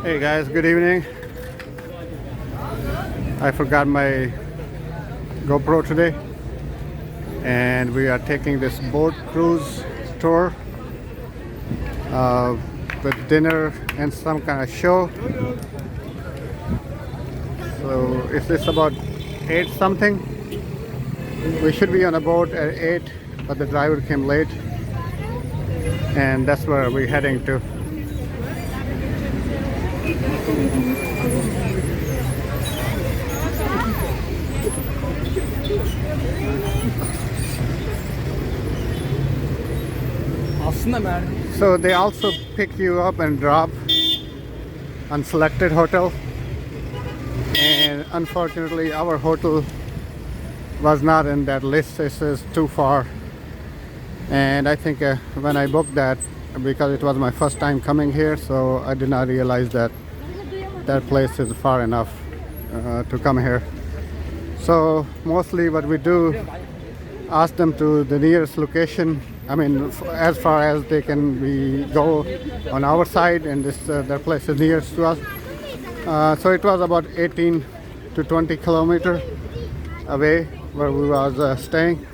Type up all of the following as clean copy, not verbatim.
Hey guys, good evening. I forgot my GoPro today, and we are taking this boat cruise tour with dinner and some kind of show. So it's about 8 something. We should be on a boat at 8, but the driver came late, and that's where we're heading to. So they also pick you up and drop on selected hotel, and unfortunately our hotel was not in that list. This is too far, and I think when I booked that, because it was my first time coming here, so I did not realize that that place is far enough to come here. So mostly what we do, ask them to the nearest location. I mean, as far as they can go on our side, and this that place is nearest to us. So it was about 18 to 20 kilometers away where we was staying.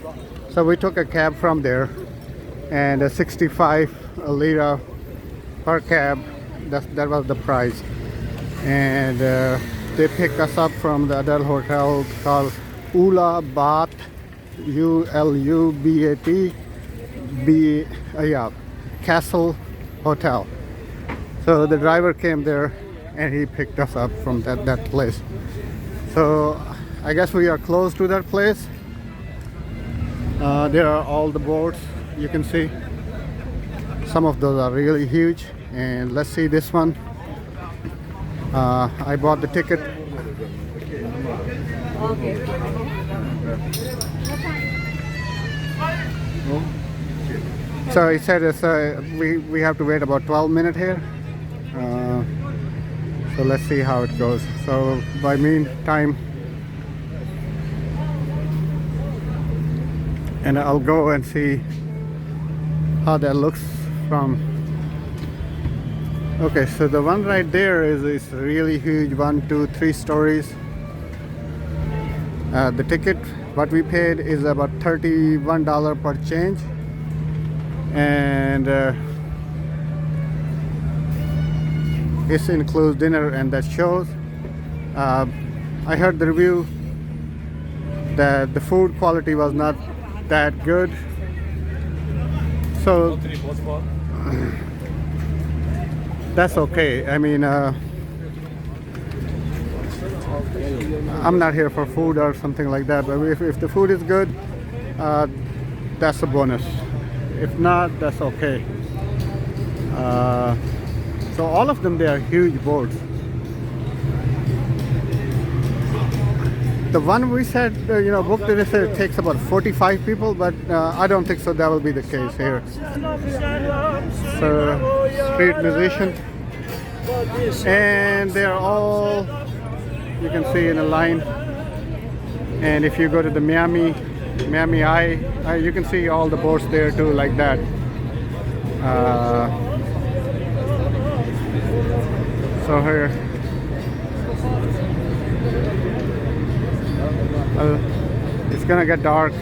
So we took a cab from there, and 65 lira per cab. That was the price, and they picked us up from the other hotel called Ula Bat, Ulubat. Castle Hotel. So the driver came there and he picked us up from that place. So I guess we are close to that place. There are all the boats you can see. Some of those are really huge, and let's see this one. I bought the ticket. So he said it's, we have to wait about 12 minutes here. So let's see how it goes. So by meantime, and I'll go and see how that looks from. Okay, so the one right there is really huge, 1, 2, 3 stories. The ticket, what we paid, is about $31 per change, and this includes dinner and that shows. I heard the review that the food quality was not that good, so that's okay. I mean, I'm not here for food or something like that, but if the food is good, that's a bonus. If not, that's okay. So all of them, they are huge boats. The one we said, booked, they said it takes about 45 people, but I don't think so. That will be the case here. So street musician, and they're all, you can see, in a line. And if you go to the Miami Eye, you can see all the boats there too, like that. So here, it's gonna get dark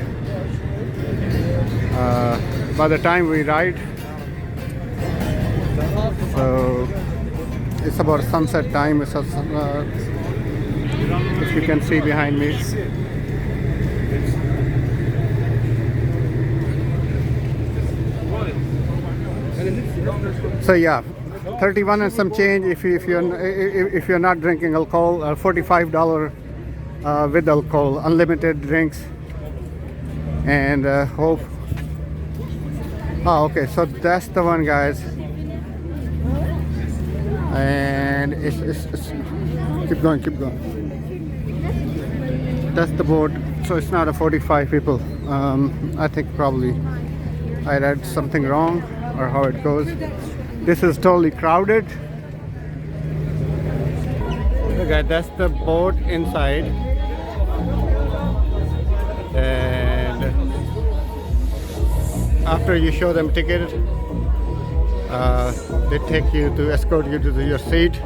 by the time we ride. So it's about sunset time. It's if you can see behind me. So yeah, 31 and some change if you're not drinking alcohol. $45 with alcohol, unlimited drinks, and hope. Oh, okay, so that's the one, guys. And it's keep going. That's the boat. So it's not a 45 people. I think probably I read something wrong, or how it goes. This is totally crowded. Okay, that's the boat inside, and after you show them ticket, they take you to escort you to your seat,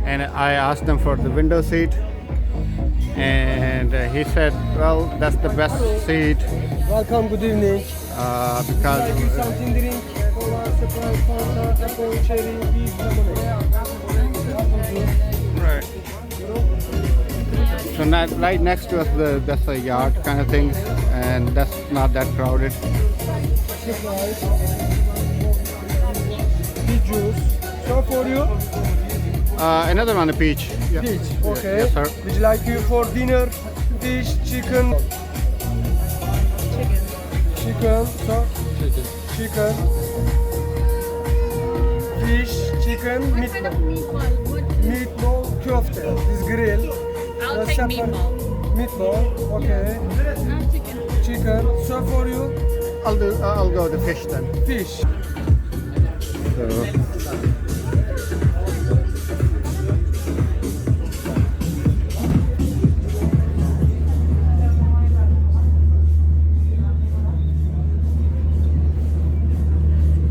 and I asked them for the window seat, and he said, well, that's the best seat Welcome, good evening. because Like you something drink, cola, Sprite, Fanta, apple, cherry, peach, lemonade. right. So right next to us, that's a yacht kind of thing, and that's not that crowded. Surprise. Peach juice. So for you, Another one, a peach. Yeah. peach. Okay. Yes, sir. Would you like you for dinner? Fish, chicken. Chicken. So. Chicken. Fish, chicken, What kind of meatball. meatball? Meatball, köfte. This grill. I'll take meatball. Meatball. Okay. No chicken. Chicken. So for you, I'll go the fish then. fish. So,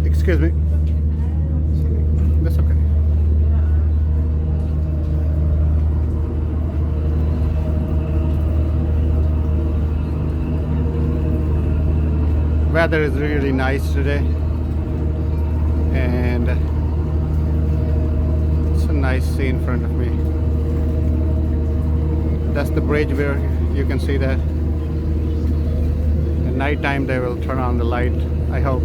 excuse me. That's okay. Weather is really nice today, and it's a nice sea in front of me. That's the bridge where you can see that. At night time they will turn on the light, I hope.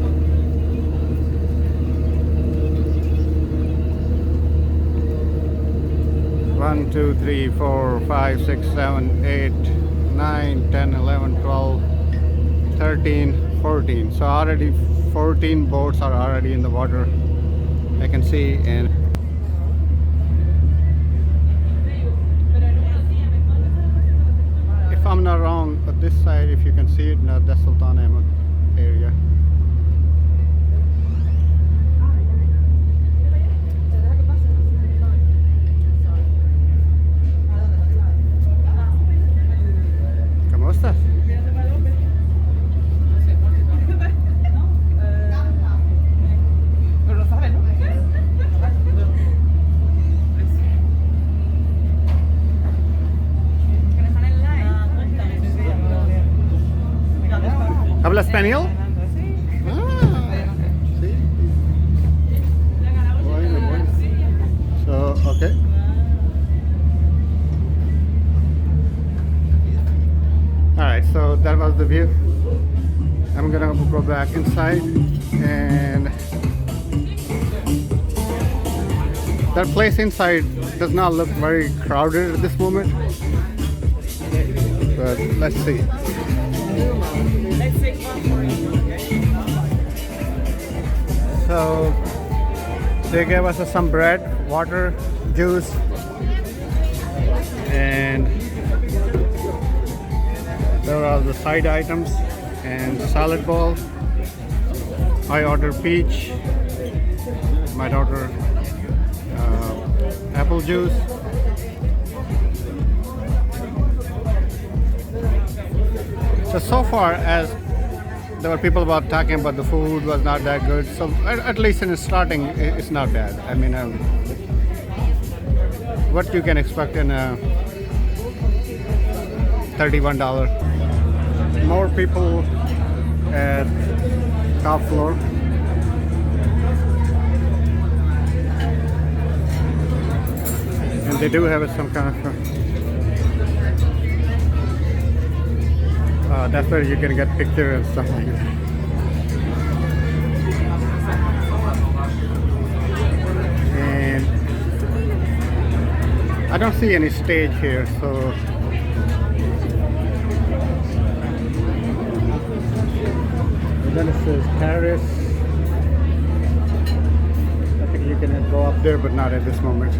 One, two, three, 4, 5, 6, 7, 8, 9, 10, 11, 12, 13, 14. So already 14 boats are already in the water, I can see. And if I'm not wrong, on this side, if you can see it, no, that's Sultan Ahmed area. ¿Cómo estás? ¿Habla español? Sí. Bueno, bueno. So, okay. Alright, so that was the view. I'm gonna go back inside, and that place inside does not look very crowded at this moment, but let's see. So they gave us some bread, water, juice, and there are the side items and salad bowl. I ordered peach. Might order apple juice. So far as there were people about talking about the food was not that good. So at least in the starting, it's not bad. I mean, what you can expect in a $31. More people at top floor. And they do have some kind of that's where you can get pictures and stuff like that. And I don't see any stage here, so and then it says Paris. I think you can go up there, but not at this moment.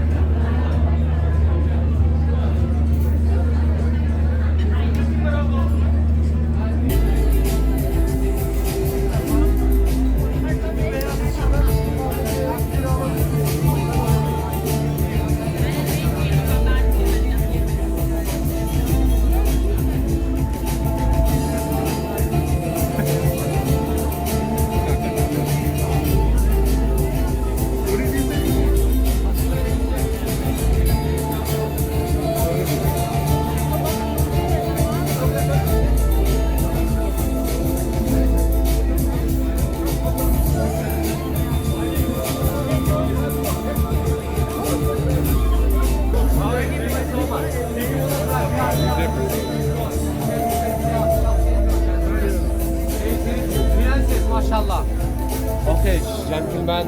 Okay, gentlemen.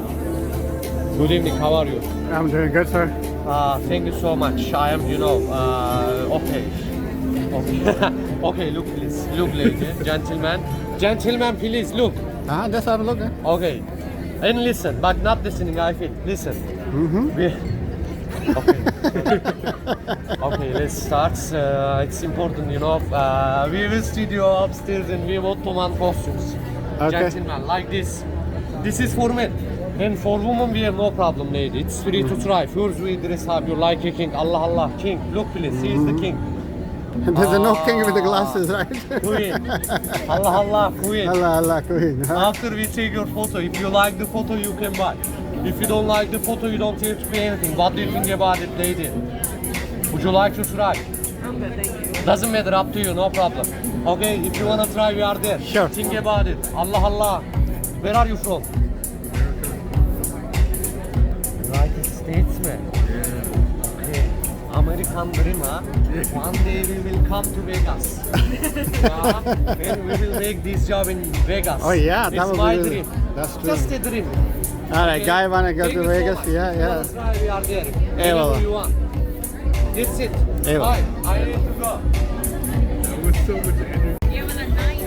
Good evening. How are you? I'm doing good, sir. Thank you so much. I am, okay. Okay. Okay, look please. Look lady. Gentlemen. Gentlemen, please look. Just have a look. Okay. And listen, but not listening, I feel. Listen. We... Okay. Okay, let's start. It's important, we will studio upstairs and we have Ottoman costumes. Okay. Gentlemen, like this. This is for men. And for women, we have no problem, lady. It's free to try. First, we dress up. You like a king. Allah, Allah, king. Look, please. He is the king. There's no king with the glasses, right? Queen. Allah, Allah, queen. Allah, Allah, queen. After we take your photo, if you like the photo, you can buy. If you don't like the photo, you don't have to pay anything. What do you think about it, lady? Would you like to try? I'm good, thank you. Doesn't matter, up to you, no problem. Okay, if you wanna try, we are there. Sure. Think about it. Allah, Allah. Where are you from? United States, man. Okay. American dream, huh? One day we will come to Vegas. And we will make this job in Vegas. Oh, yeah, it's that would my be dream. That's true. Just a dream. All right, guy wanna go Thank to you so Vegas? much. Yeah, yeah. That's why we are there. Eyvallah. Whenever you want. That's it. Eyvallah. Bye. I need to go. With so much energy. You have another 9